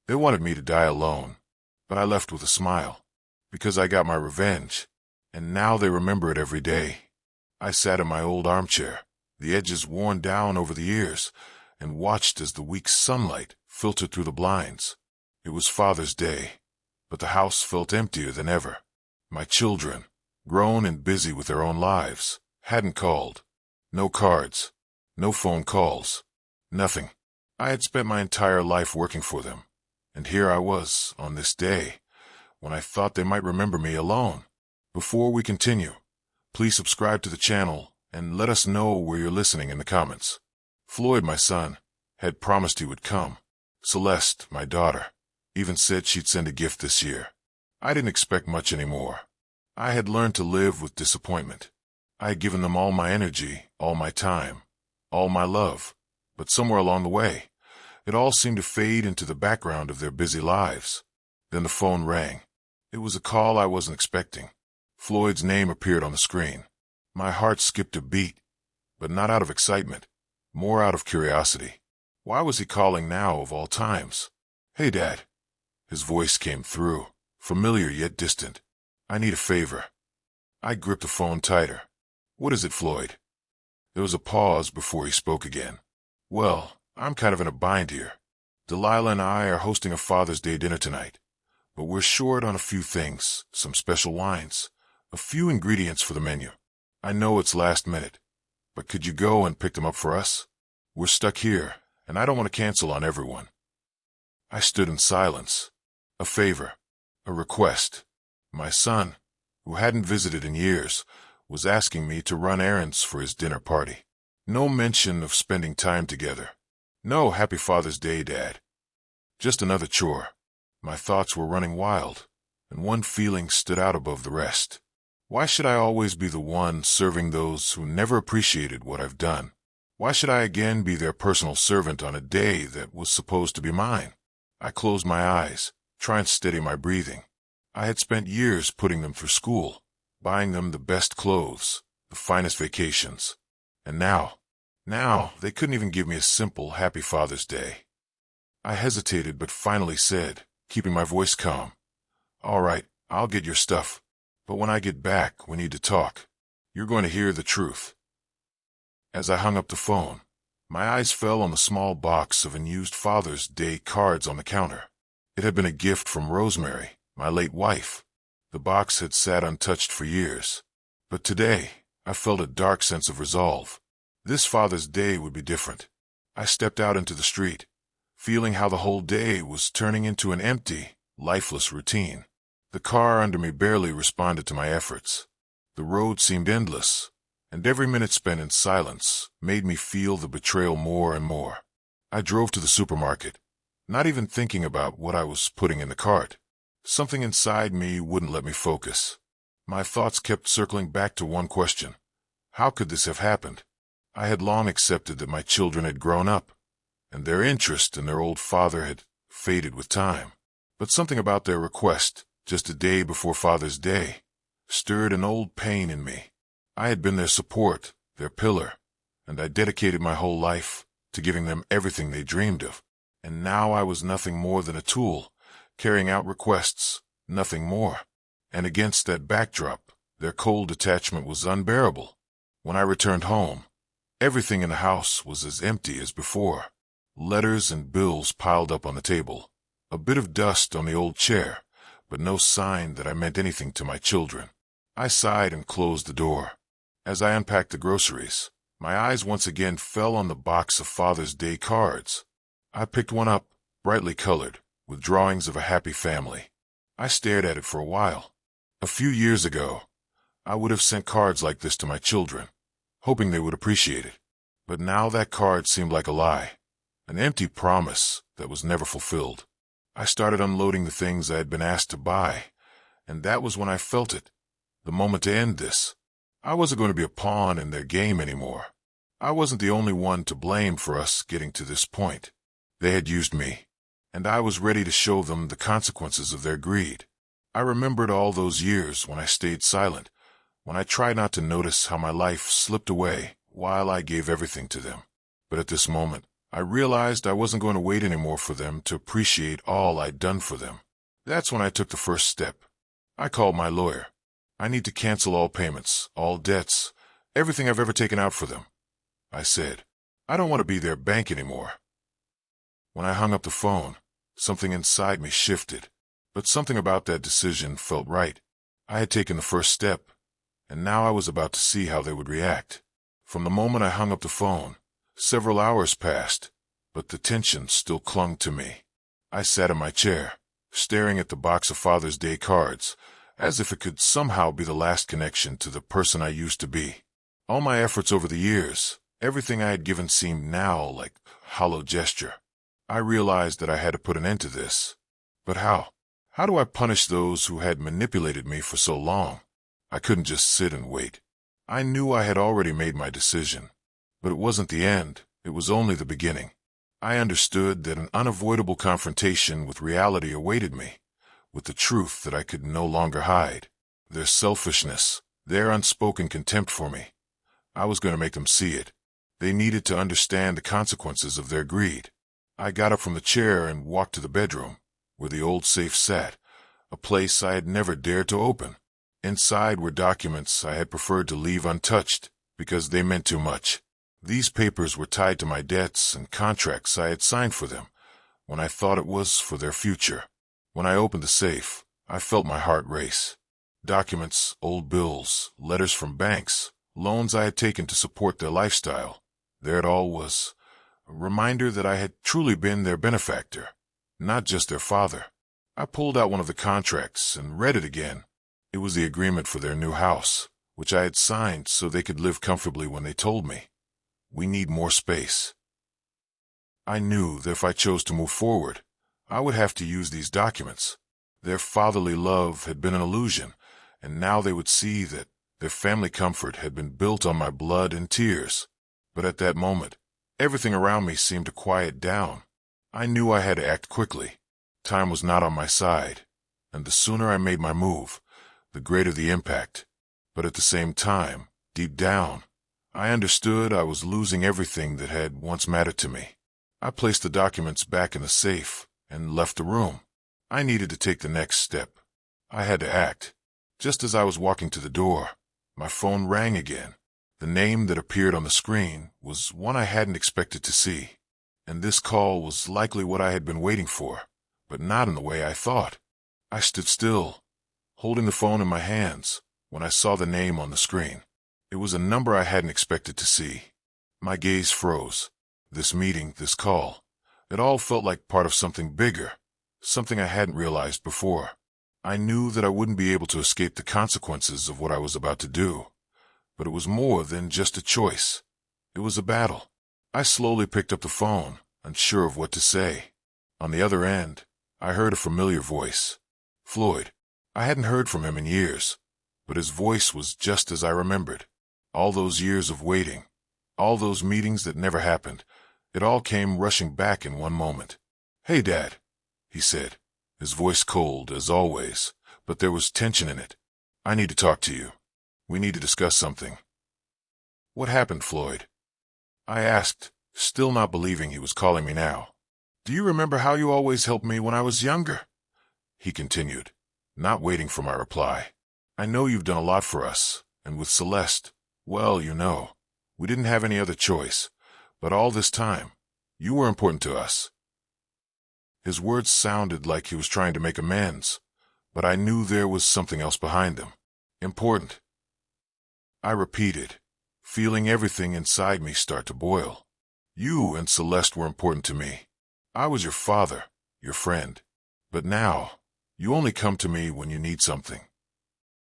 They wanted me to die alone, but I left with a smile, because I got my revenge, and now they remember it every day. I sat in my old armchair, the edges worn down over the years, and watched as the weak sunlight filtered through the blinds. It was Father's Day, but the house felt emptier than ever. My children, grown and busy with their own lives, hadn't called. No cards, no phone calls, nothing. I had spent my entire life working for them, and here I was on this day, when I thought they might remember me alone. Before we continue, please subscribe to the channel and let us know where you're listening in the comments. Floyd, my son, had promised he would come. Celeste, my daughter, even said she'd send a gift this year. I didn't expect much anymore. I had learned to live with disappointment. I had given them all my energy, all my time, all my love, but somewhere along the way, it all seemed to fade into the background of their busy lives. Then the phone rang. It was a call I wasn't expecting. Floyd's name appeared on the screen. My heart skipped a beat, but not out of excitement, more out of curiosity. Why was he calling now of all times? "Hey, Dad." His voice came through, familiar yet distant. "I need a favor." I gripped the phone tighter. "What is it, Floyd?" There was a pause before he spoke again. "Well, I'm kind of in a bind here. Delilah and I are hosting a Father's Day dinner tonight, but we're short on a few things, some special wines, a few ingredients for the menu. I know it's last minute, but could you go and pick them up for us? We're stuck here, and I don't want to cancel on everyone." I stood in silence. A favor, a request. My son, who hadn't visited in years, was asking me to run errands for his dinner party. No mention of spending time together. No Happy Father's Day, Dad. Just another chore. My thoughts were running wild, and one feeling stood out above the rest. Why should I always be the one serving those who never appreciated what I've done? Why should I again be their personal servant on a day that was supposed to be mine? I closed my eyes, trying to steady my breathing. I had spent years putting them through school, buying them the best clothes, the finest vacations. And now they couldn't even give me a simple Happy Father's Day. I hesitated but finally said, keeping my voice calm, "All right, I'll get your stuff. But when I get back, we need to talk. You're going to hear the truth." As I hung up the phone, my eyes fell on the small box of unused Father's Day cards on the counter. It had been a gift from Rosemary, my late wife. The box had sat untouched for years. But today, I felt a dark sense of resolve. This Father's Day would be different. I stepped out into the street, feeling how the whole day was turning into an empty, lifeless routine. The car under me barely responded to my efforts. The road seemed endless, and every minute spent in silence made me feel the betrayal more and more. I drove to the supermarket, not even thinking about what I was putting in the cart. Something inside me wouldn't let me focus. My thoughts kept circling back to one question. How could this have happened? I had long accepted that my children had grown up, and their interest in their old father had faded with time. But something about their request, just a day before Father's Day, stirred an old pain in me. I had been their support, their pillar, and I dedicated my whole life to giving them everything they dreamed of. And now I was nothing more than a tool, carrying out requests, nothing more. And against that backdrop, their cold detachment was unbearable. When I returned home, everything in the house was as empty as before. Letters and bills piled up on the table, a bit of dust on the old chair, but no sign that I meant anything to my children. I sighed and closed the door. As I unpacked the groceries, my eyes once again fell on the box of Father's Day cards. I picked one up, brightly colored, with drawings of a happy family. I stared at it for a while. A few years ago, I would have sent cards like this to my children, hoping they would appreciate it. But now that card seemed like a lie, an empty promise that was never fulfilled. I started unloading the things I had been asked to buy, and that was when I felt it, the moment to end this. I wasn't going to be a pawn in their game anymore. I wasn't the only one to blame for us getting to this point. They had used me, and I was ready to show them the consequences of their greed. I remembered all those years when I stayed silent, when I tried not to notice how my life slipped away while I gave everything to them. But at this moment, I realized I wasn't going to wait anymore for them to appreciate all I'd done for them. That's when I took the first step. I called my lawyer. I need to cancel all payments, all debts, everything I've ever taken out for them, I said. I don't want to be their bank anymore. When I hung up the phone, something inside me shifted, but something about that decision felt right. I had taken the first step, and now I was about to see how they would react. From the moment I hung up the phone, several hours passed, but the tension still clung to me. I sat in my chair, staring at the box of Father's Day cards, as if it could somehow be the last connection to the person I used to be. All my efforts over the years, everything I had given seemed now like a hollow gesture. I realized that I had to put an end to this. But how? How do I punish those who had manipulated me for so long? I couldn't just sit and wait. I knew I had already made my decision. But it wasn't the end, it was only the beginning. I understood that an unavoidable confrontation with reality awaited me, with the truth that I could no longer hide. Their selfishness, their unspoken contempt for me. I was going to make them see it. They needed to understand the consequences of their greed. I got up from the chair and walked to the bedroom, where the old safe sat, a place I had never dared to open. Inside were documents I had preferred to leave untouched, because they meant too much. These papers were tied to my debts and contracts I had signed for them, when I thought it was for their future. When I opened the safe, I felt my heart race. Documents, old bills, letters from banks, loans I had taken to support their lifestyle. There it all was. A reminder that I had truly been their benefactor, not just their father. I pulled out one of the contracts and read it again. It was the agreement for their new house, which I had signed so they could live comfortably when they told me, "We need more space." I knew that if I chose to move forward, I would have to use these documents. Their fatherly love had been an illusion, and now they would see that their family comfort had been built on my blood and tears. But at that moment, everything around me seemed to quiet down. I knew I had to act quickly. Time was not on my side, and the sooner I made my move, the greater the impact. But at the same time, deep down, I understood I was losing everything that had once mattered to me. I placed the documents back in the safe and left the room. I needed to take the next step. I had to act. Just as I was walking to the door, my phone rang again. The name that appeared on the screen was one I hadn't expected to see, and this call was likely what I had been waiting for, but not in the way I thought. I stood still, holding the phone in my hands, when I saw the name on the screen. It was a number I hadn't expected to see. My gaze froze. This meeting, this call, it all felt like part of something bigger, something I hadn't realized before. I knew that I wouldn't be able to escape the consequences of what I was about to do. But it was more than just a choice. It was a battle. I slowly picked up the phone, unsure of what to say. On the other end, I heard a familiar voice. Floyd. I hadn't heard from him in years, but his voice was just as I remembered. All those years of waiting, all those meetings that never happened, it all came rushing back in one moment. "Hey, Dad," he said, his voice cold as always, but there was tension in it. "I need to talk to you. We need to discuss something." "What happened, Floyd?" I asked, still not believing he was calling me now. "Do you remember how you always helped me when I was younger?" He continued, not waiting for my reply. "I know you've done a lot for us, and with Celeste, well, you know, we didn't have any other choice, but all this time, you were important to us." His words sounded like he was trying to make amends, but I knew there was something else behind them. Important. I repeated, feeling everything inside me start to boil. "You and Celeste were important to me. I was your father, your friend. But now, you only come to me when you need something."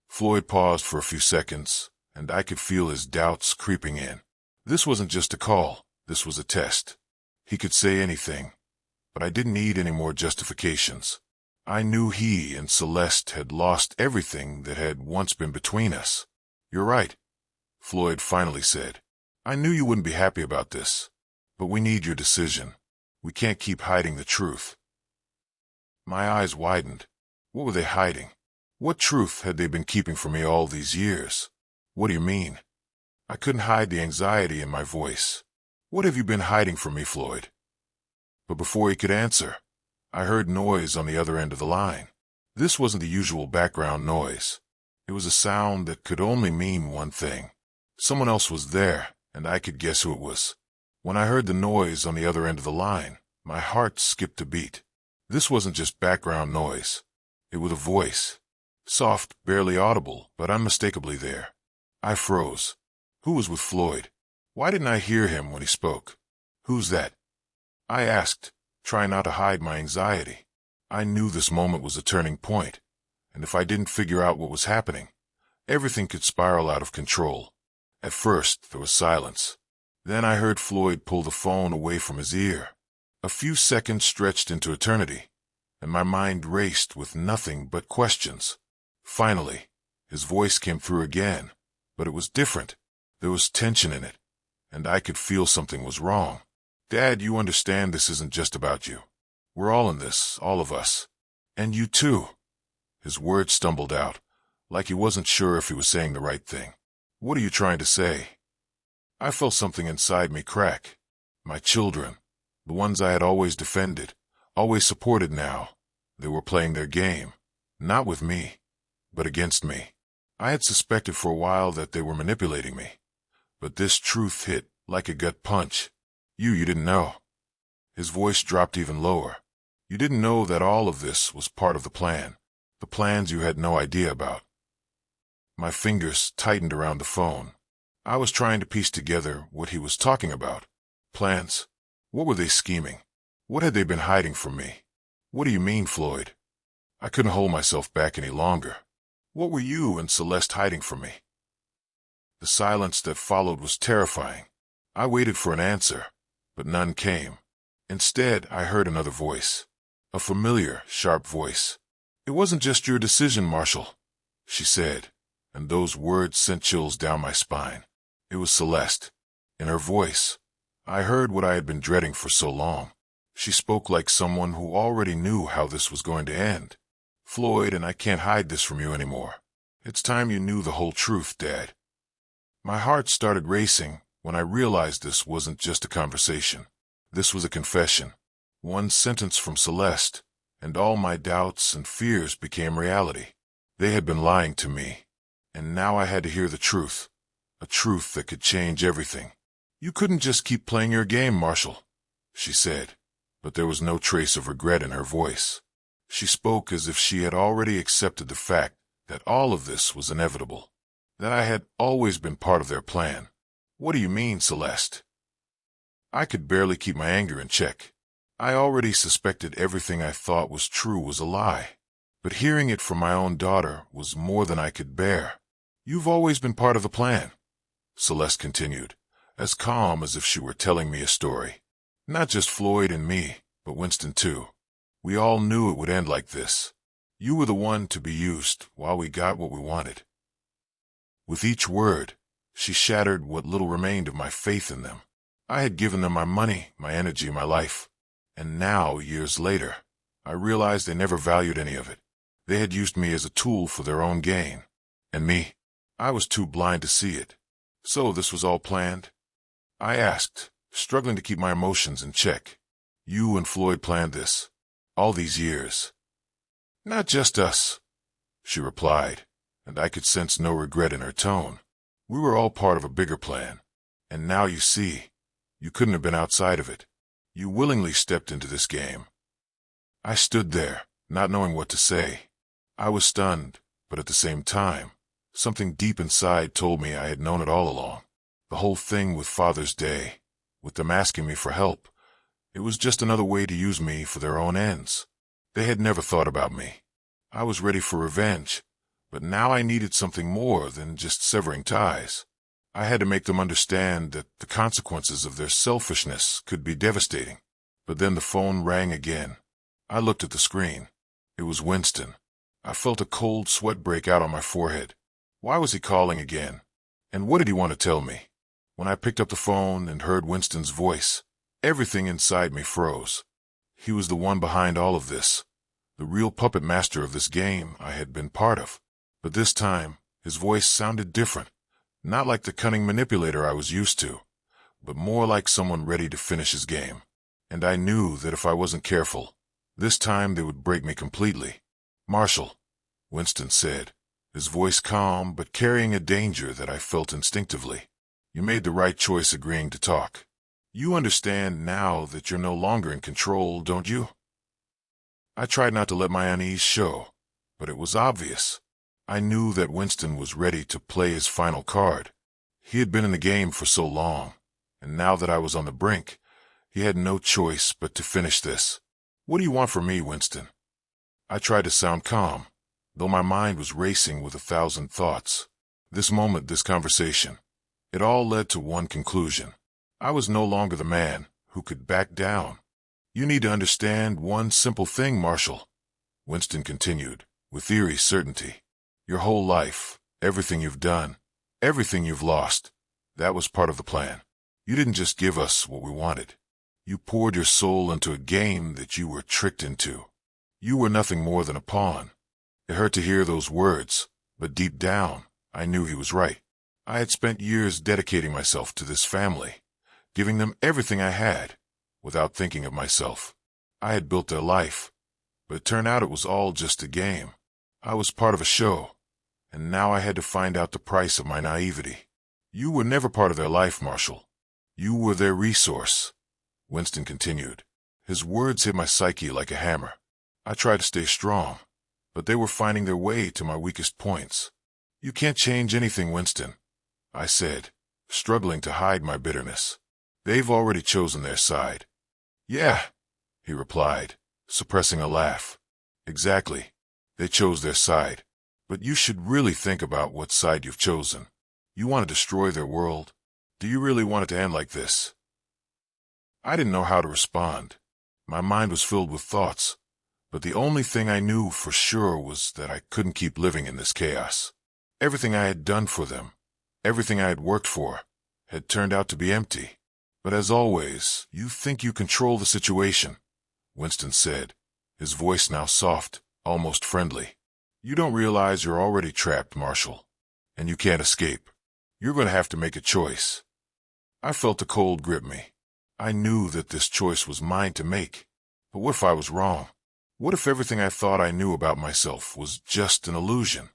Floyd paused for a few seconds, and I could feel his doubts creeping in. This wasn't just a call, this was a test. He could say anything, but I didn't need any more justifications. I knew he and Celeste had lost everything that had once been between us. "You're right," Floyd finally said. "I knew you wouldn't be happy about this, but we need your decision. We can't keep hiding the truth." My eyes widened. What were they hiding? What truth had they been keeping from me all these years? "What do you mean?" I couldn't hide the anxiety in my voice. "What have you been hiding from me, Floyd?" But before he could answer, I heard noise on the other end of the line. This wasn't the usual background noise. It was a sound that could only mean one thing. Someone else was there, and I could guess who it was. When I heard the noise on the other end of the line, my heart skipped a beat. This wasn't just background noise. It was a voice. Soft, barely audible, but unmistakably there. I froze. Who was with Floyd? Why didn't I hear him when he spoke? Who's that? I asked, trying not to hide my anxiety. I knew this moment was a turning point, and if I didn't figure out what was happening, everything could spiral out of control. At first, there was silence. Then I heard Floyd pull the phone away from his ear. A few seconds stretched into eternity, and my mind raced with nothing but questions. Finally, his voice came through again, but it was different. There was tension in it, and I could feel something was wrong. Dad, you understand this isn't just about you. We're all in this, all of us. And you too. His words stumbled out, like he wasn't sure if he was saying the right thing. What are you trying to say? I felt something inside me crack. My children, the ones I had always defended, always supported now, they were playing their game. Not with me, but against me. I had suspected for a while that they were manipulating me. But this truth hit like a gut punch. You didn't know. His voice dropped even lower. You didn't know that all of this was part of the plan. The plans you had no idea about. My fingers tightened around the phone. I was trying to piece together what he was talking about. Plans? What were they scheming? What had they been hiding from me? What do you mean, Floyd? I couldn't hold myself back any longer. What were you and Celeste hiding from me? The silence that followed was terrifying. I waited for an answer, but none came. Instead, I heard another voice. A familiar, sharp voice. It wasn't just your decision, Marshall, she said, and those words sent chills down my spine. It was Celeste. In her voice, I heard what I had been dreading for so long. She spoke like someone who already knew how this was going to end. Floyd, and I can't hide this from you anymore. It's time you knew the whole truth, Dad. My heart started racing when I realized this wasn't just a conversation. This was a confession. One sentence from Celeste, and all my doubts and fears became reality. They had been lying to me, and now I had to hear the truth. A truth that could change everything. You couldn't just keep playing your game, Marshall, she said, but there was no trace of regret in her voice. She spoke as if she had already accepted the fact that all of this was inevitable, that I had always been part of their plan. What do you mean, Celeste? I could barely keep my anger in check. I already suspected everything I thought was true was a lie, but hearing it from my own daughter was more than I could bear. You've always been part of the plan, Celeste continued, as calm as if she were telling me a story. Not just Floyd and me, but Winston too. We all knew it would end like this. You were the one to be used while we got what we wanted. With each word, she shattered what little remained of my faith in them. I had given them my money, my energy, my life. And now, years later, I realized they never valued any of it. They had used me as a tool for their own gain. And me, I was too blind to see it. So this was all planned? I asked, struggling to keep my emotions in check. You and Floyd planned this, all these years. Not just us, she replied, and I could sense no regret in her tone. We were all part of a bigger plan. And now you see, you couldn't have been outside of it. You willingly stepped into this game. I stood there, not knowing what to say. I was stunned, but at the same time, something deep inside told me I had known it all along. The whole thing with Father's Day, with them asking me for help, it was just another way to use me for their own ends. They had never thought about me. I was ready for revenge, but now I needed something more than just severing ties. I had to make them understand that the consequences of their selfishness could be devastating. But then the phone rang again. I looked at the screen. It was Winston. I felt a cold sweat break out on my forehead. Why was he calling again? And what did he want to tell me? When I picked up the phone and heard Winston's voice, everything inside me froze. He was the one behind all of this, the real puppet master of this game I had been part of. But this time, his voice sounded different. Not like the cunning manipulator I was used to, but more like someone ready to finish his game. and I knew that if I wasn't careful, this time they would break me completely. "Marshall," Winston said, his voice calm but carrying a danger that I felt instinctively. "You made the right choice agreeing to talk. You understand now that you're no longer in control, don't you?" I tried not to let my unease show, but it was obvious. I knew that Winston was ready to play his final card. He had been in the game for so long, and now that I was on the brink, he had no choice but to finish this. "What do you want from me, Winston?" I tried to sound calm, though my mind was racing with 1,000 thoughts. This moment, this conversation, it all led to one conclusion. I was no longer the man who could back down. "You need to understand one simple thing, Marshall," Winston continued, with eerie certainty. "Your whole life, everything you've done, everything you've lost, that was part of the plan. You didn't just give us what we wanted. You poured your soul into a game that you were tricked into. You were nothing more than a pawn." It hurt to hear those words, but deep down, I knew he was right. I had spent years dedicating myself to this family, giving them everything I had, without thinking of myself. I had built their life, but it turned out it was all just a game. I was part of a show, and now I had to find out the price of my naivety. "You were never part of their life, Marshall. You were their resource," Winston continued. His words hit my psyche like a hammer. I tried to stay strong, but they were finding their way to my weakest points. "You can't change anything, Winston," I said, struggling to hide my bitterness. "They've already chosen their side." "Yeah," he replied, suppressing a laugh. "Exactly. They chose their side. But you should really think about what side you've chosen. You want to destroy their world? Do you really want it to end like this?" I didn't know how to respond. My mind was filled with thoughts, but the only thing I knew for sure was that I couldn't keep living in this chaos. Everything I had done for them, everything I had worked for, had turned out to be empty. "But as always, you think you control the situation," Winston said, his voice now soft, almost friendly. "You don't realize you're already trapped, Marshall, and you can't escape. You're going to have to make a choice." I felt the cold grip me. I knew that this choice was mine to make. But what if I was wrong? What if everything I thought I knew about myself was just an illusion?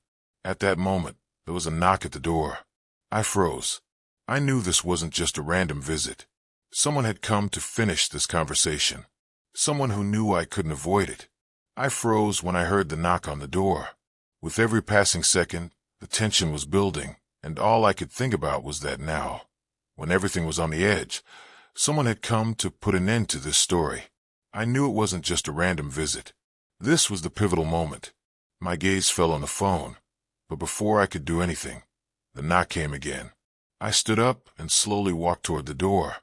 At that moment, there was a knock at the door. I froze. I knew this wasn't just a random visit. Someone had come to finish this conversation. Someone who knew I couldn't avoid it. I froze when I heard the knock on the door. With every passing second, the tension was building, and all I could think about was that now, when everything was on the edge, someone had come to put an end to this story. I knew it wasn't just a random visit. This was the pivotal moment. My gaze fell on the phone, but before I could do anything, the knock came again. I stood up and slowly walked toward the door,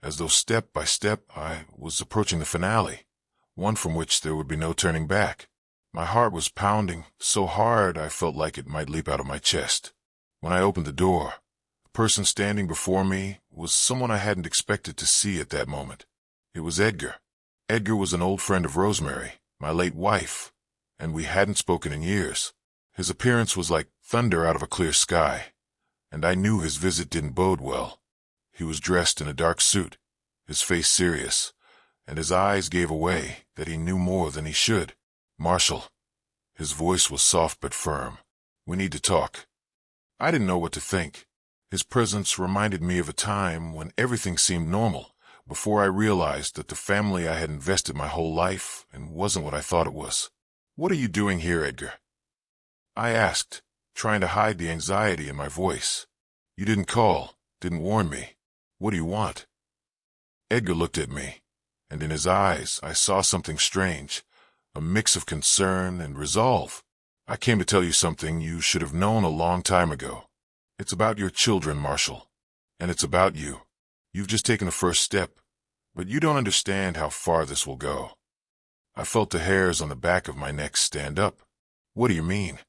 as though step by step I was approaching the finale, one from which there would be no turning back. My heart was pounding so hard I felt like it might leap out of my chest. When I opened the door, the person standing before me was someone I hadn't expected to see at that moment. It was Edgar. Edgar was an old friend of Rosemary, my late wife, and we hadn't spoken in years. His appearance was like thunder out of a clear sky, and I knew his visit didn't bode well. He was dressed in a dark suit, his face serious, and his eyes gave away that he knew more than he should. "Marshall." His voice was soft but firm. "We need to talk." I didn't know what to think. His presence reminded me of a time when everything seemed normal, before I realized that the family I had invested my whole life in wasn't what I thought it was. "What are you doing here, Edgar?" I asked, trying to hide the anxiety in my voice. "You didn't call, didn't warn me. What do you want?" Edgar looked at me, and in his eyes I saw something strange, a mix of concern and resolve. "I came to tell you something you should have known a long time ago. It's about your children, Marshall, and it's about you. You've just taken the first step, but you don't understand how far this will go." I felt the hairs on the back of my neck stand up. "What do you mean?"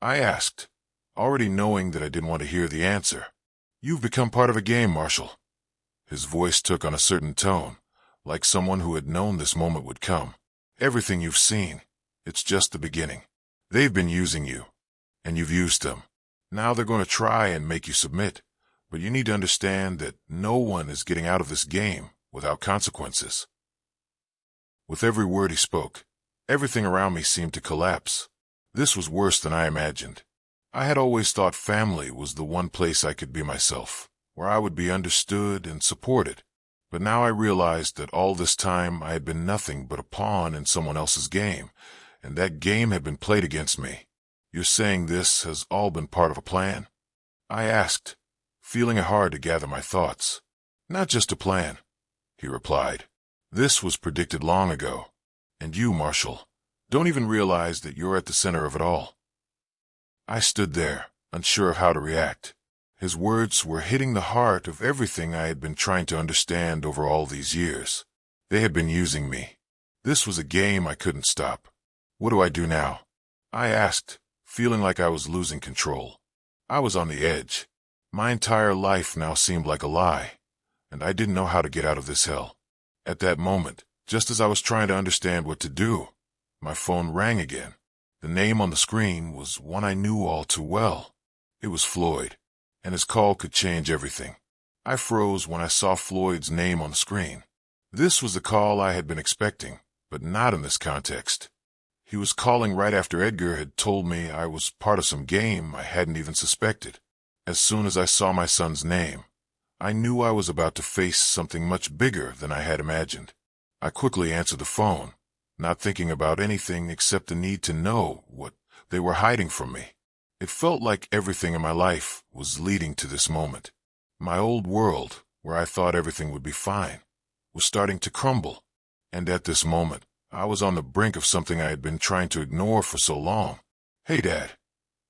I asked, already knowing that I didn't want to hear the answer. "You've become part of a game, Marshall." His voice took on a certain tone, like someone who had known this moment would come. "Everything you've seen, it's just the beginning. They've been using you, and you've used them. Now they're going to try and make you submit, but you need to understand that no one is getting out of this game without consequences. With every word he spoke, everything around me seemed to collapse. This was worse than I imagined. I had always thought family was the one place I could be myself, where I would be understood and supported. But now I realized that all this time I had been nothing but a pawn in someone else's game, and that game had been played against me. You're saying this has all been part of a plan? I asked, feeling it hard to gather my thoughts. Not just a plan, he replied. This was predicted long ago. And you, Marshall, don't even realize that you're at the center of it all. I stood there, unsure of how to react. His words were hitting the heart of everything I had been trying to understand over all these years. They had been using me. This was a game I couldn't stop. What do I do now? I asked, feeling like I was losing control. I was on the edge. My entire life now seemed like a lie, and I didn't know how to get out of this hell. At that moment, just as I was trying to understand what to do, my phone rang again. The name on the screen was one I knew all too well. It was Floyd, and his call could change everything. I froze when I saw Floyd's name on the screen. This was the call I had been expecting, but not in this context. He was calling right after Edgar had told me I was part of some game I hadn't even suspected. As soon as I saw my son's name, I knew I was about to face something much bigger than I had imagined. I quickly answered the phone, not thinking about anything except the need to know what they were hiding from me. It felt like everything in my life was leading to this moment. My old world, where I thought everything would be fine, was starting to crumble. And at this moment, I was on the brink of something I had been trying to ignore for so long. "Hey, Dad,"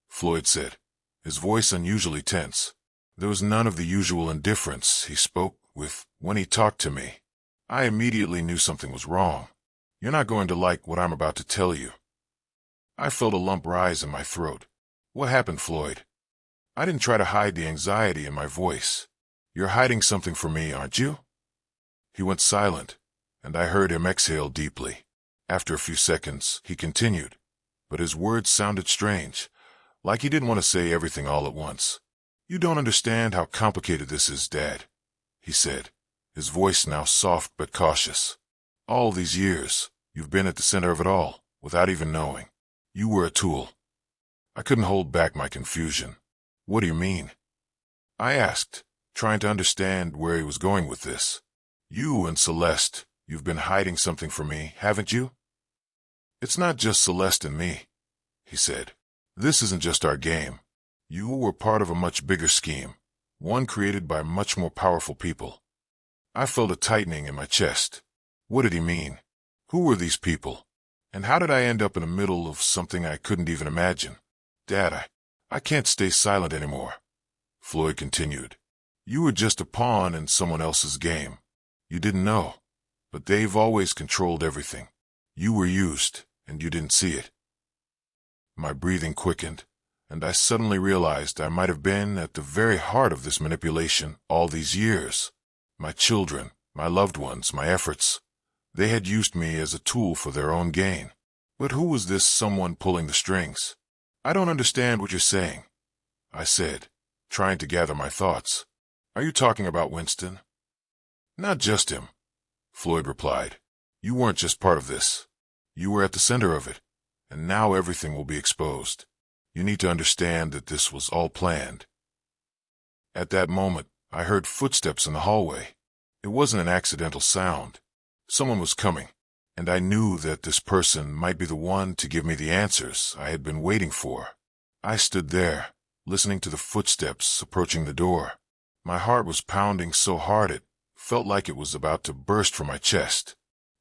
Floyd said, his voice unusually tense. There was none of the usual indifference he spoke with when he talked to me. I immediately knew something was wrong. "You're not going to like what I'm about to tell you." I felt a lump rise in my throat. "What happened, Floyd?" I didn't try to hide the anxiety in my voice. "You're hiding something from me, aren't you?" He went silent, and I heard him exhale deeply. After a few seconds, he continued, but his words sounded strange, like he didn't want to say everything all at once. "You don't understand how complicated this is, Dad," he said, his voice now soft but cautious. "All these years, you've been at the center of it all, without even knowing. You were a tool." I couldn't hold back my confusion. "What do you mean?" I asked, trying to understand where he was going with this. "You and Celeste, you've been hiding something from me, haven't you?" "It's not just Celeste and me," he said. "This isn't just our game. You were part of a much bigger scheme, one created by much more powerful people." I felt a tightening in my chest. What did he mean? Who were these people? And how did I end up in the middle of something I couldn't even imagine? "Dad, I can't stay silent anymore," Floyd continued. "You were just a pawn in someone else's game. You didn't know, but they've always controlled everything. You were used, and you didn't see it." My breathing quickened, and I suddenly realized I might have been at the very heart of this manipulation all these years. My children, my loved ones, my efforts, they had used me as a tool for their own gain. But who was this someone pulling the strings? "I don't understand what you're saying," I said, trying to gather my thoughts. "Are you talking about Winston?" "Not just him," Floyd replied. "You weren't just part of this. You were at the center of it, and now everything will be exposed. You need to understand that this was all planned." At that moment, I heard footsteps in the hallway. It wasn't an accidental sound. Someone was coming, and I knew that this person might be the one to give me the answers I had been waiting for. I stood there, listening to the footsteps approaching the door. My heart was pounding so hard it felt like it was about to burst from my chest.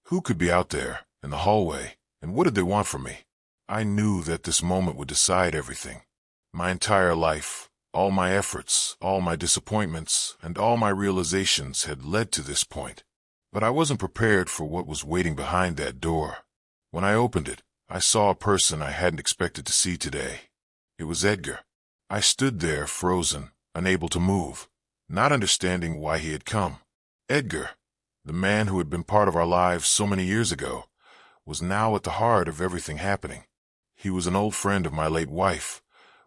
Who could be out there, in the hallway, and what did they want from me? I knew that this moment would decide everything. My entire life, all my efforts, all my disappointments, and all my realizations had led to this point. But I wasn't prepared for what was waiting behind that door. When I opened it, I saw a person I hadn't expected to see today. It was Edgar. I stood there frozen, unable to move, not understanding why he had come. Edgar, the man who had been part of our lives so many years ago, was now at the heart of everything happening. He was an old friend of my late wife,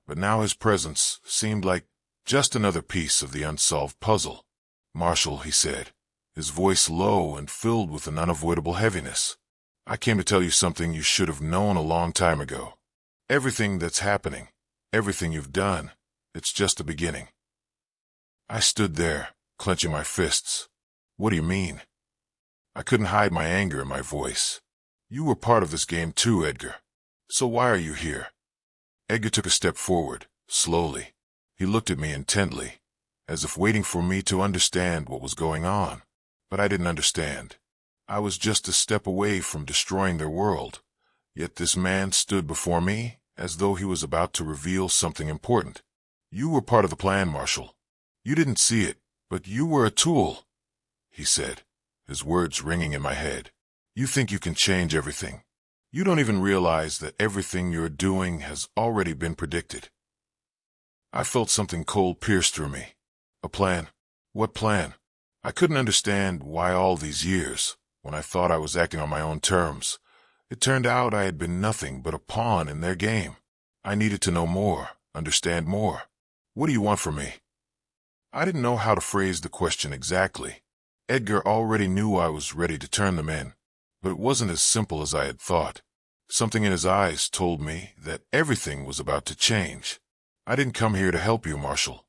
but now his presence seemed like just another piece of the unsolved puzzle. "Marshall," he said, his voice low and filled with an unavoidable heaviness. I came to tell you something you should have known a long time ago. Everything that's happening, everything you've done, it's just the beginning." I stood there, clenching my fists. "What do you mean?" I couldn't hide my anger in my voice. "You were part of this game too, Edgar. So why are you here?" Edgar took a step forward, slowly. He looked at me intently, as if waiting for me to understand what was going on. But I didn't understand. I was just a step away from destroying their world. Yet this man stood before me as though he was about to reveal something important. "You were part of the plan, Marshall. You didn't see it, but you were a tool," he said, his words ringing in my head. "You think you can change everything. You don't even realize that everything you're doing has already been predicted." I felt something cold pierce through me. A plan? What plan? I couldn't understand why all these years, when I thought I was acting on my own terms, it turned out I had been nothing but a pawn in their game. I needed to know more, understand more. "What do you want from me?" I didn't know how to phrase the question exactly. Edgar already knew I was ready to turn them in, but it wasn't as simple as I had thought. Something in his eyes told me that everything was about to change. "I didn't come here to help you, Marshall.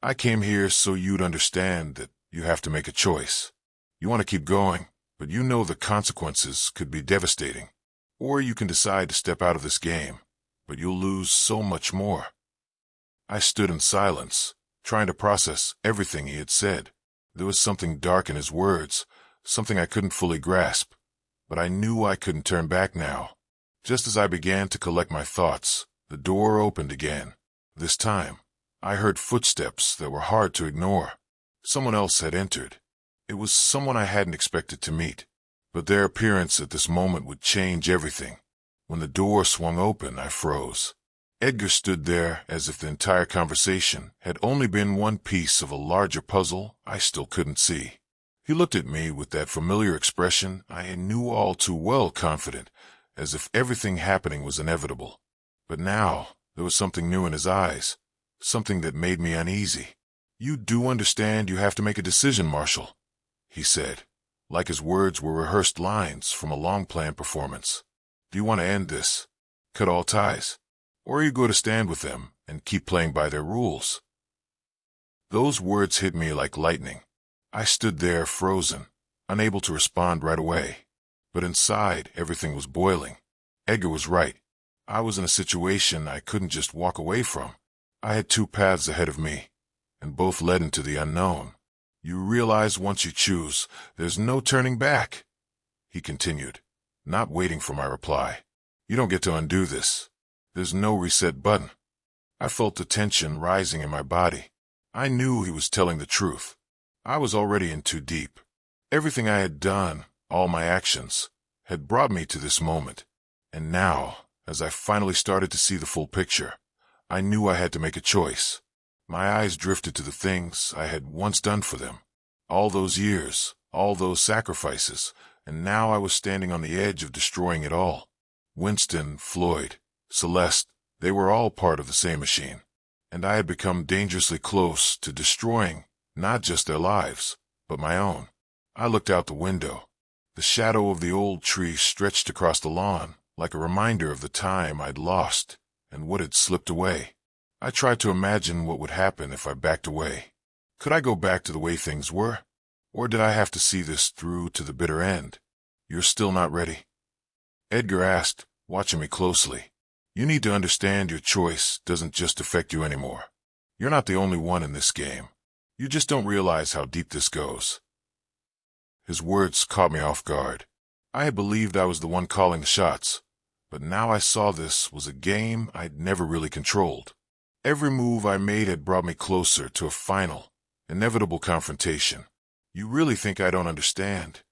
I came here so you'd understand that you have to make a choice. You want to keep going, but you know the consequences could be devastating. Or you can decide to step out of this game, but you'll lose so much more." I stood in silence, trying to process everything he had said. There was something dark in his words, something I couldn't fully grasp, but I knew I couldn't turn back now. Just as I began to collect my thoughts, the door opened again. This time, I heard footsteps that were hard to ignore. Someone else had entered. It was someone I hadn't expected to meet, but their appearance at this moment would change everything. When the door swung open, I froze. Edgar stood there as if the entire conversation had only been one piece of a larger puzzle I still couldn't see. He looked at me with that familiar expression I knew all too well, confident, as if everything happening was inevitable. But now, there was something new in his eyes, something that made me uneasy. "You do understand you have to make a decision, Marshall," he said, like his words were rehearsed lines from a long-planned performance. "Do you want to end this? Cut all ties? Or are you going to stand with them and keep playing by their rules?" Those words hit me like lightning. I stood there frozen, unable to respond right away. But inside, everything was boiling. Edgar was right. I was in a situation I couldn't just walk away from. I had two paths ahead of me, and both led into the unknown. "You realize once you choose, there's no turning back," he continued, not waiting for my reply. "You don't get to undo this. There's no reset button." I felt the tension rising in my body. I knew he was telling the truth. I was already in too deep. Everything I had done, all my actions, had brought me to this moment. And now, as I finally started to see the full picture, I knew I had to make a choice. My eyes drifted to the things I had once done for them. All those years, all those sacrifices, and now I was standing on the edge of destroying it all. Winston, Floyd, Celeste, they were all part of the same machine, and I had become dangerously close to destroying not just their lives, but my own. I looked out the window. The shadow of the old tree stretched across the lawn, like a reminder of the time I'd lost and what had slipped away. I tried to imagine what would happen if I backed away. Could I go back to the way things were? Or did I have to see this through to the bitter end? "You're still not ready?" Edgar asked, watching me closely. "You need to understand your choice doesn't just affect you anymore. You're not the only one in this game. You just don't realize how deep this goes." His words caught me off guard. I had believed I was the one calling the shots, but now I saw this was a game I'd never really controlled. Every move I made had brought me closer to a final, inevitable confrontation. "You really think I don't understand?"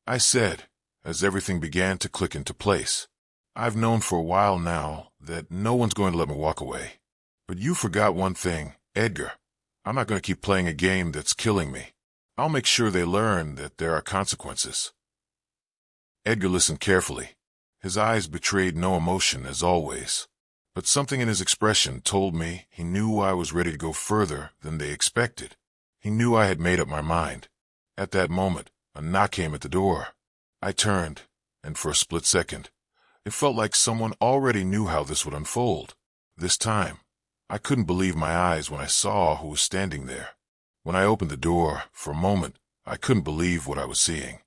I said, as everything began to click into place. "I've known for a while now that no one's going to let me walk away. But you forgot one thing, Edgar. I'm not going to keep playing a game that's killing me. I'll make sure they learn that there are consequences." Edgar listened carefully. His eyes betrayed no emotion, as always, but something in his expression told me he knew I was ready to go further than they expected. He knew I had made up my mind. At that moment, a knock came at the door. I turned, and for a split second, it felt like someone already knew how this would unfold. This time, I couldn't believe my eyes when I saw who was standing there. When I opened the door, for a moment, I couldn't believe what I was seeing.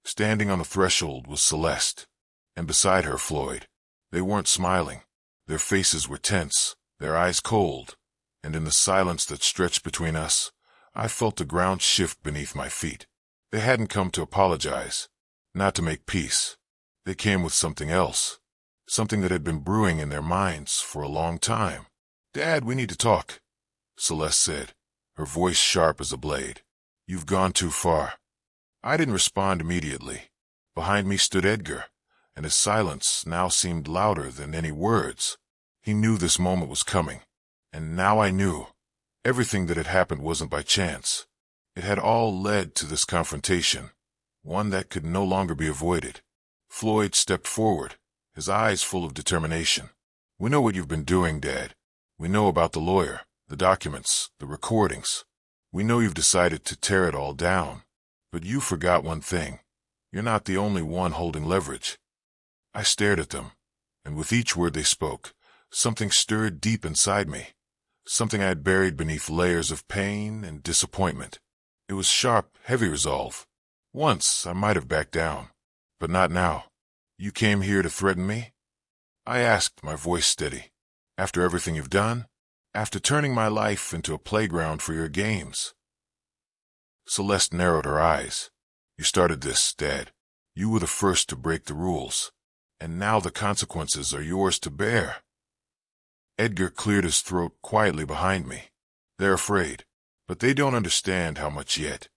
Standing on the threshold was Celeste, and beside her Floyd. They weren't smiling. Their faces were tense, their eyes cold, and in the silence that stretched between us, I felt the ground shift beneath my feet. They hadn't come to apologize, not to make peace. They came with something else, something that had been brewing in their minds for a long time. "Dad, we need to talk," Celeste said, her voice sharp as a blade. "You've gone too far." I didn't respond immediately. Behind me stood Edgar, and his silence now seemed louder than any words. He knew this moment was coming, and now I knew. Everything that had happened wasn't by chance. It had all led to this confrontation, one that could no longer be avoided. Floyd stepped forward, his eyes full of determination. "We know what you've been doing, Dad. We know about the lawyer, the documents, the recordings. We know you've decided to tear it all down. But you forgot one thing. You're not the only one holding leverage." I stared at them, and with each word they spoke, something stirred deep inside me, something I had buried beneath layers of pain and disappointment. It was sharp, heavy resolve. Once I might have backed down, but not now. "You came here to threaten me?" I asked, my voice steady. "After everything you've done? After turning my life into a playground for your games?" Celeste narrowed her eyes. "You started this, Dad. You were the first to break the rules, and now the consequences are yours to bear." Edgar cleared his throat quietly behind me. "They're afraid, but they don't understand how much yet."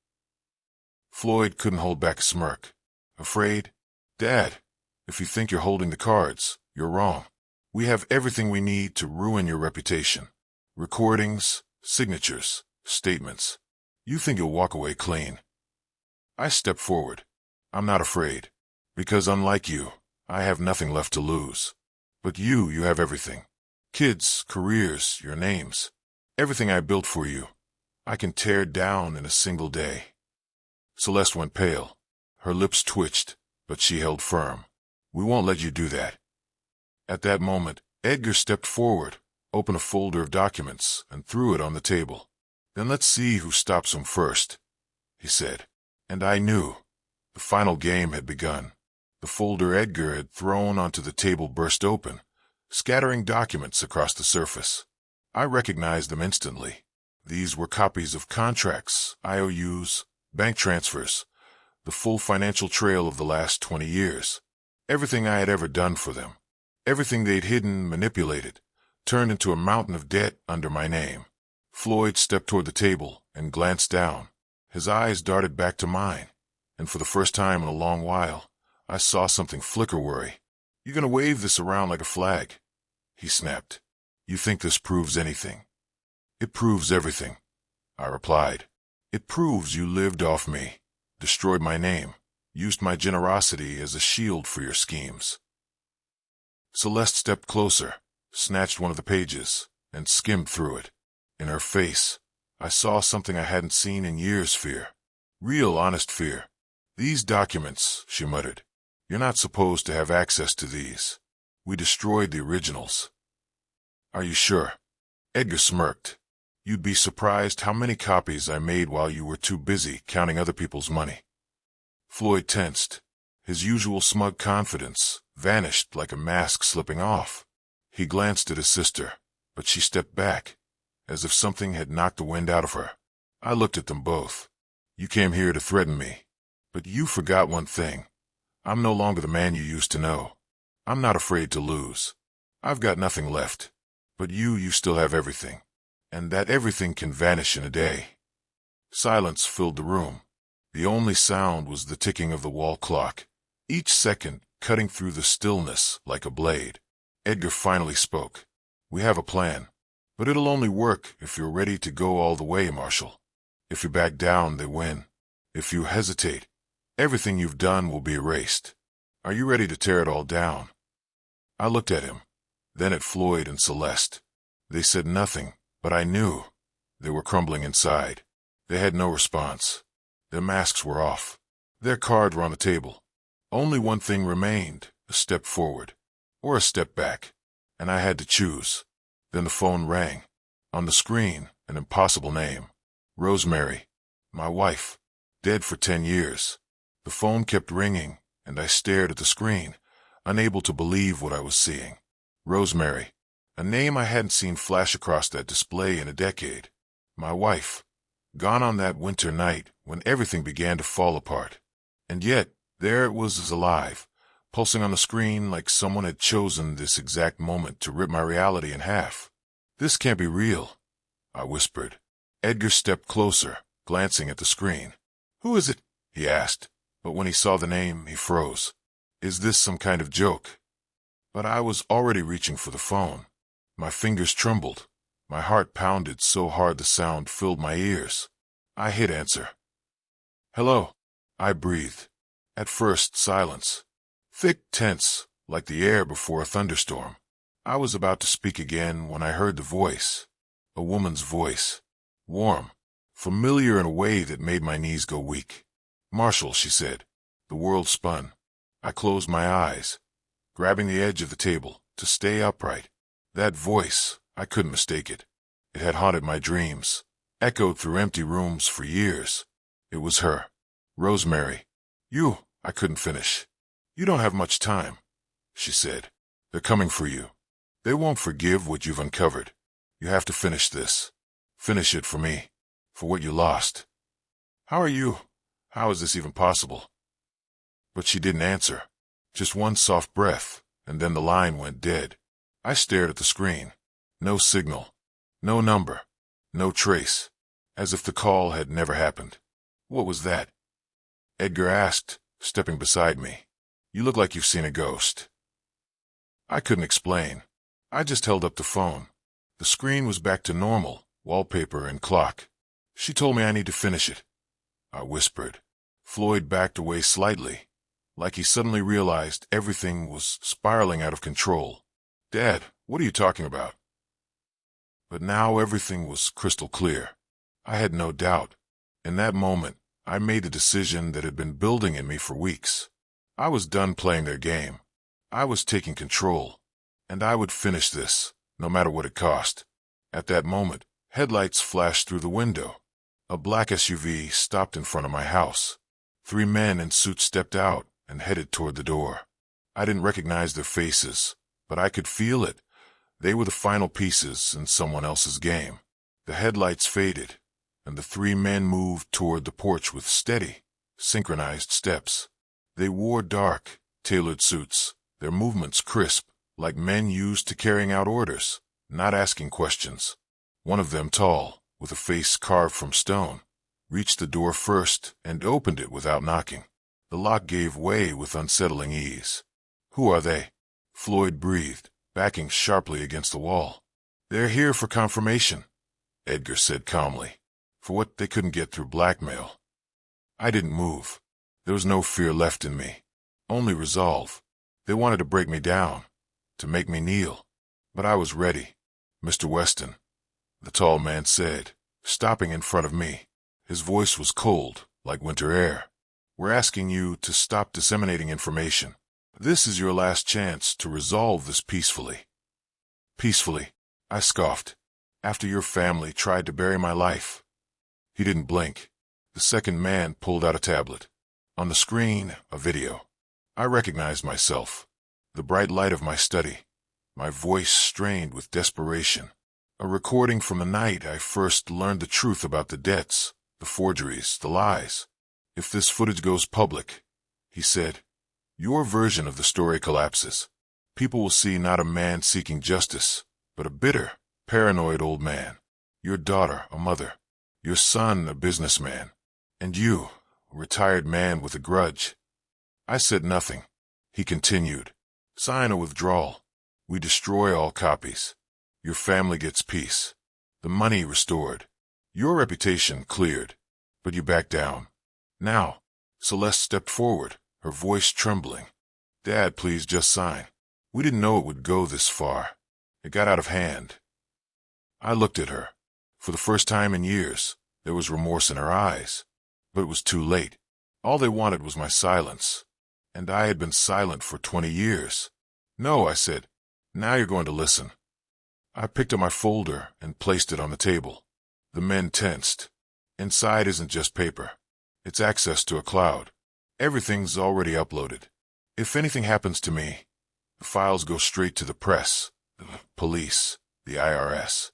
Floyd couldn't hold back a smirk. "Afraid? Dad, if you think you're holding the cards, you're wrong. We have everything we need to ruin your reputation. Recordings, signatures, statements. You think you'll walk away clean?" I stepped forward. "I'm not afraid, because unlike you, I have nothing left to lose. But you have everything. Kids, careers, your names. Everything I built for you, I can tear down in a single day." Celeste went pale. Her lips twitched, but she held firm. "We won't let you do that." At that moment, Edgar stepped forward, opened a folder of documents, and threw it on the table. "Then let's see who stops him first," he said. And I knew. The final game had begun. The folder Edgar had thrown onto the table burst open, scattering documents across the surface. I recognized them instantly. These were copies of contracts, IOUs, bank transfers, the full financial trail of the last 20 years. Everything I had ever done for them. Everything they'd hidden, manipulated, turned into a mountain of debt under my name. Floyd stepped toward the table and glanced down. His eyes darted back to mine, and for the first time in a long while, I saw something flicker worry. "You're gonna wave this around like a flag," he snapped. "You think this proves anything?" "It proves everything," I replied. "It proves you lived off me, destroyed my name, used my generosity as a shield for your schemes." Celeste stepped closer, snatched one of the pages, and skimmed through it. In her face, I saw something I hadn't seen in years: fear. Real, honest fear. "These documents," she muttered. "You're not supposed to have access to these. We destroyed the originals." "Are you sure?" Edgar smirked. "You'd be surprised how many copies I made while you were too busy counting other people's money." Floyd tensed. His usual smug confidence vanished like a mask slipping off. He glanced at his sister, but she stepped back, as if something had knocked the wind out of her. I looked at them both. "You came here to threaten me, but you forgot one thing. I'm no longer the man you used to know. I'm not afraid to lose. I've got nothing left. But you still have everything. And that everything can vanish in a day." Silence filled the room. The only sound was the ticking of the wall clock, each second cutting through the stillness like a blade. Edgar finally spoke. "We have a plan, but it'll only work if you're ready to go all the way, Marshall. If you back down, they win. If you hesitate, everything you've done will be erased. Are you ready to tear it all down?" I looked at him, then at Floyd and Celeste. They said nothing, but I knew. They were crumbling inside. They had no response. Their masks were off. Their cards were on the table. Only one thing remained, a step forward, or a step back, and I had to choose. Then the phone rang. On the screen, an impossible name. Rosemary. My wife. Dead for 10 years. The phone kept ringing, and I stared at the screen, unable to believe what I was seeing. Rosemary. A name I hadn't seen flash across that display in a decade. My wife. Gone on that winter night when everything began to fall apart. And yet, there it was as alive, pulsing on the screen like someone had chosen this exact moment to rip my reality in half. This can't be real, I whispered. Edgar stepped closer, glancing at the screen. Who is it? He asked, but when he saw the name, he froze. Is this some kind of joke? But I was already reaching for the phone. My fingers trembled. My heart pounded so hard the sound filled my ears. I hit answer. Hello, I breathed. At first, silence. Thick, tense, like the air before a thunderstorm. I was about to speak again when I heard the voice. A woman's voice. Warm. Familiar in a way that made my knees go weak. Marshall, she said. The world spun. I closed my eyes, grabbing the edge of the table to stay upright. That voice, I couldn't mistake it. It had haunted my dreams, echoed through empty rooms for years. It was her. Rosemary. You, I couldn't finish. You don't have much time, she said. They're coming for you. They won't forgive what you've uncovered. You have to finish this. Finish it for me. For what you lost. How are you? How is this even possible? But she didn't answer. Just one soft breath, and then the line went dead. I stared at the screen. No signal. No number. No trace. As if the call had never happened. What was that? Edgar asked, stepping beside me. You look like you've seen a ghost. I couldn't explain. I just held up the phone. The screen was back to normal, wallpaper and clock. She told me I need to finish it. I whispered. Floyd backed away slightly, like he suddenly realized everything was spiraling out of control. Dad, what are you talking about? But now everything was crystal clear. I had no doubt. In that moment, I made a decision that had been building in me for weeks. I was done playing their game. I was taking control. And I would finish this, no matter what it cost. At that moment, headlights flashed through the window. A black SUV stopped in front of my house. 3 men in suits stepped out and headed toward the door. I didn't recognize their faces, but I could feel it. They were the final pieces in someone else's game. The headlights faded, and the 3 men moved toward the porch with steady, synchronized steps. They wore dark, tailored suits, their movements crisp, like men used to carrying out orders, not asking questions. One of them, tall, with a face carved from stone, reached the door first and opened it without knocking. The lock gave way with unsettling ease. Who are they? Floyd breathed, backing sharply against the wall. They're here for confirmation, Edgar said calmly, for what they couldn't get through blackmail. I didn't move. There was no fear left in me, only resolve. They wanted to break me down, to make me kneel. But I was ready. Mr. Weston, the tall man said, stopping in front of me. His voice was cold, like winter air. We're asking you to stop disseminating information. This is your last chance to resolve this peacefully. Peacefully, I scoffed, after your family tried to bury my life. He didn't blink. The second man pulled out a tablet. On the screen, a video. I recognized myself. The bright light of my study. My voice strained with desperation. A recording from the night I first learned the truth about the debts, the forgeries, the lies. If this footage goes public, he said, your version of the story collapses. People will see not a man seeking justice, but a bitter, paranoid old man. Your daughter, a mother. Your son, a businessman. And you, a retired man with a grudge. I said nothing. He continued. Sign a withdrawal. We destroy all copies. Your family gets peace. The money restored. Your reputation cleared. But you back down. Now, Celeste stepped forward, her voice trembling. Dad, please just sign. We didn't know it would go this far. It got out of hand. I looked at her. For the first time in years, there was remorse in her eyes. But it was too late. All they wanted was my silence. And I had been silent for 20 years. No, I said. Now you're going to listen. I picked up my folder and placed it on the table. The men tensed. Inside isn't just paper. It's access to a cloud. Everything's already uploaded. If anything happens to me, the files go straight to the press, the police, the IRS.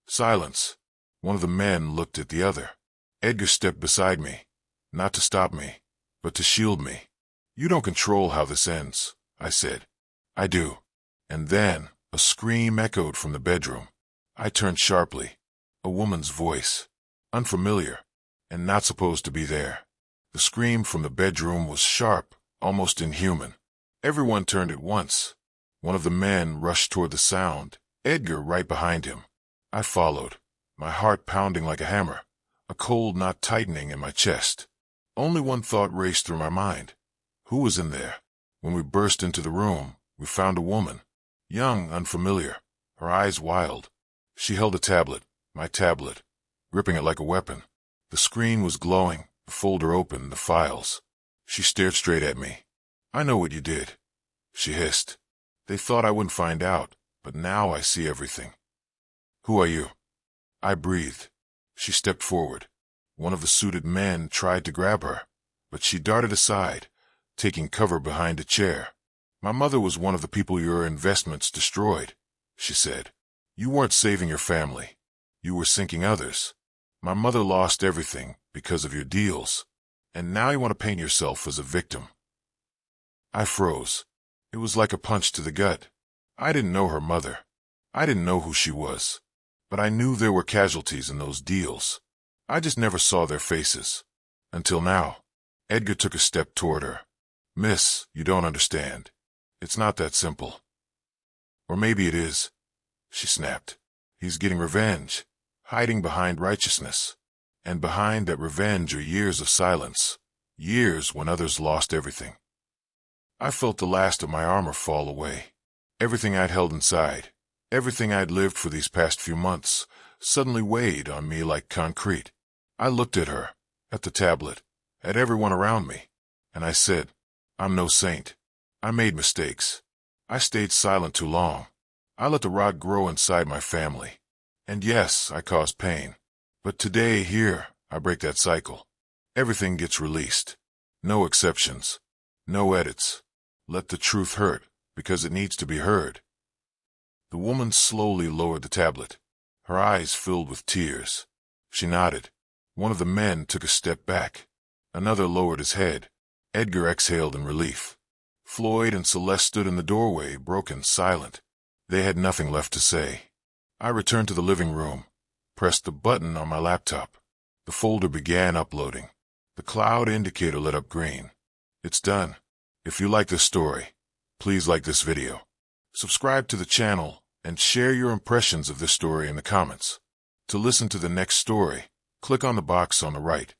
Silence. One of the men looked at the other. Edgar stepped beside me, not to stop me, but to shield me. You don't control how this ends, I said. I do. And then a scream echoed from the bedroom. I turned sharply. A woman's voice. Unfamiliar, and not supposed to be there. The scream from the bedroom was sharp, almost inhuman. Everyone turned at once. One of the men rushed toward the sound, Edgar right behind him. I followed, my heart pounding like a hammer, a cold knot tightening in my chest. Only one thought raced through my mind. Who was in there? When we burst into the room, we found a woman. Young, unfamiliar, her eyes wild. She held a tablet, my tablet, gripping it like a weapon. The screen was glowing, the folder open, the files. She stared straight at me. I know what you did, she hissed. They thought I wouldn't find out, but now I see everything. Who are you? I breathed. She stepped forward. One of the suited men tried to grab her, but she darted aside, taking cover behind a chair. My mother was one of the people your investments destroyed, she said. You weren't saving your family. You were sinking others. My mother lost everything because of your deals, and now you want to paint yourself as a victim. I froze. It was like a punch to the gut. I didn't know her mother. I didn't know who she was. But I knew there were casualties in those deals. I just never saw their faces. Until now. Edgar took a step toward her. Miss, you don't understand. It's not that simple. Or maybe it is, she snapped. He's getting revenge, hiding behind righteousness. And behind that revenge are years of silence, years when others lost everything. I felt the last of my armor fall away. Everything I'd held inside, everything I'd lived for these past few months, suddenly weighed on me like concrete. I looked at her, at the tablet, at everyone around me, and I said, I'm no saint. I made mistakes. I stayed silent too long. I let the rot grow inside my family. And yes, I caused pain. But today, here, I break that cycle. Everything gets released. No exceptions. No edits. Let the truth hurt, because it needs to be heard. The woman slowly lowered the tablet. Her eyes filled with tears. She nodded. One of the men took a step back. Another lowered his head. Edgar exhaled in relief. Floyd and Celeste stood in the doorway, broken, silent. They had nothing left to say. I returned to the living room, pressed the button on my laptop. The folder began uploading. The cloud indicator lit up green. It's done. If you like this story, please like this video. Subscribe to the channel and share your impressions of this story in the comments. To listen to the next story, click on the box on the right.